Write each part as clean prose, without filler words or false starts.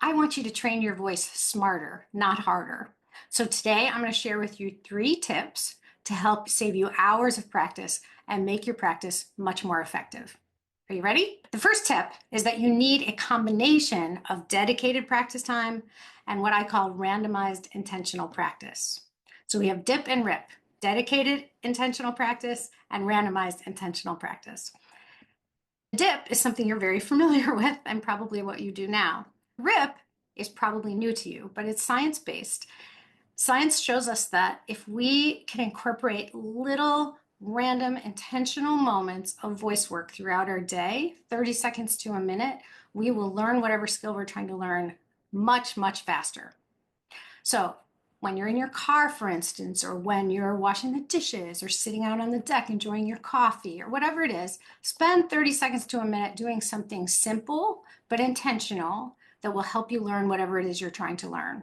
I want you to train your voice smarter, not harder. So today I'm going to share with you 3 tips to help save you hours of practice and make your practice much more effective. Are you ready? The first tip is that you need a combination of dedicated practice time and what I call randomized intentional practice. So we have dip and rip, dedicated intentional practice and randomized intentional practice. Dip is something you're very familiar with and probably what you do now. Rip is probably new to you, but it's science-based. Science shows us that if we can incorporate little random intentional moments of voice work throughout our day, 30 seconds to a minute, we will learn whatever skill we're trying to learn much, much faster. So when you're in your car, for instance, or when you're washing the dishes or sitting out on the deck enjoying your coffee or whatever it is, spend 30 seconds to a minute doing something simple but intentional that will help you learn whatever it is you're trying to learn.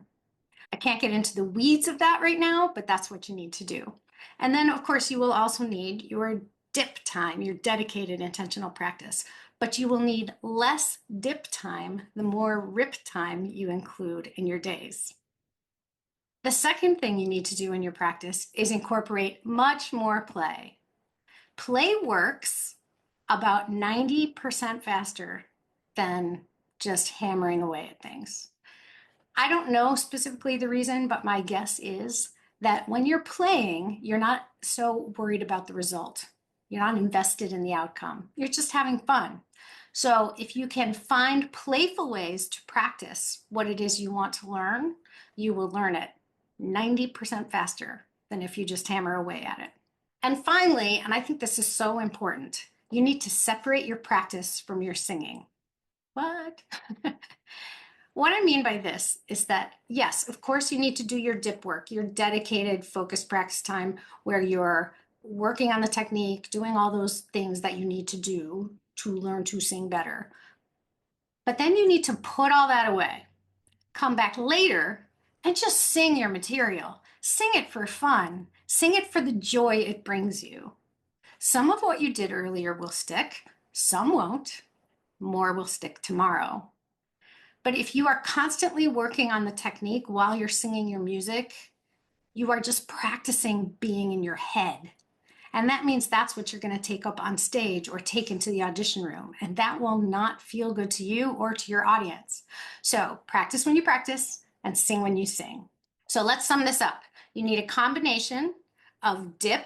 I can't get into the weeds of that right now, but that's what you need to do. And then, of course, you will also need your dip time, your dedicated intentional practice. But you will need less dip time the more rip time you include in your days. The second thing you need to do in your practice is incorporate much more play. Play works about 90% faster than just hammering away at things. I don't know specifically the reason, but my guess is that when you're playing, you're not so worried about the result. You're not invested in the outcome. You're just having fun. So if you can find playful ways to practice what it is you want to learn, you will learn it 90% faster than if you just hammer away at it. And finally, and I think this is so important, you need to separate your practice from your singing. What? What I mean by this is that, yes, of course, you need to do your dip work, your dedicated focused practice time where you're working on the technique, doing all those things that you need to do to learn to sing better. But then you need to put all that away, come back later, and just sing your material. Sing it for fun. Sing it for the joy it brings you. Some of what you did earlier will stick, some won't. More will stick tomorrow. But if you are constantly working on the technique while you're singing your music, you are just practicing being in your head. And that means that's what you're going to take up on stage or take into the audition room. And that will not feel good to you or to your audience. So practice when you practice and sing when you sing. So let's sum this up. You need a combination of dip,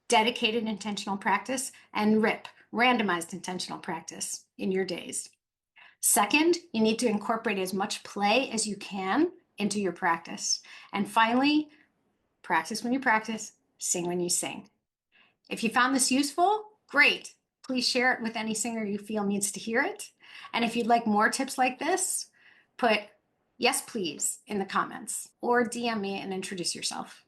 dedicated intentional practice, and rip, randomized intentional practice in your days. Second, you need to incorporate as much play as you can into your practice. And finally, practice when you practice, sing when you sing. If you found this useful, great. Please share it with any singer you feel needs to hear it. And if you'd like more tips like this, put yes, please in the comments or DM me and introduce yourself.